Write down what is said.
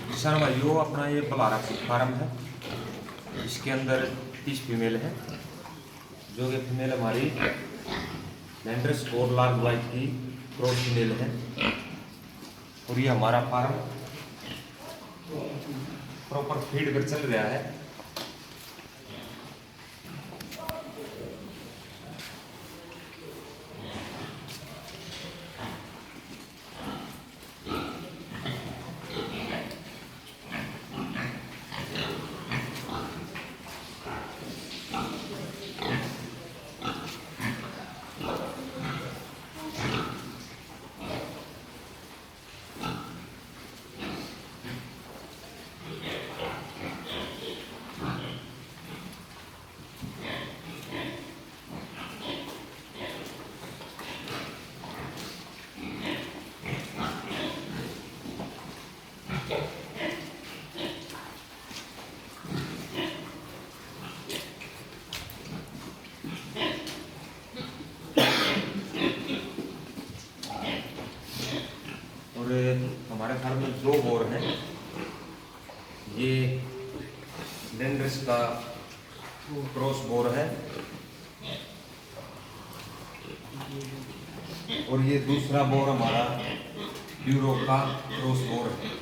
किसान भाइयों, अपना ये बलारा फार्म है। इसके अंदर 30 फीमेल है, जो कि फीमेल हमारी लैंड्रेस और लार्ज वाइट की क्रॉस फीमेल है। और ये हमारा फार्म प्रॉपर फीड कर चल रहा है। और हमारे फार्म में 2 बोर हैं। ये लैंड्रेस का क्रॉस बोर है और ये दूसरा बोर हमारा ड्यूरो का क्रॉस बोर है।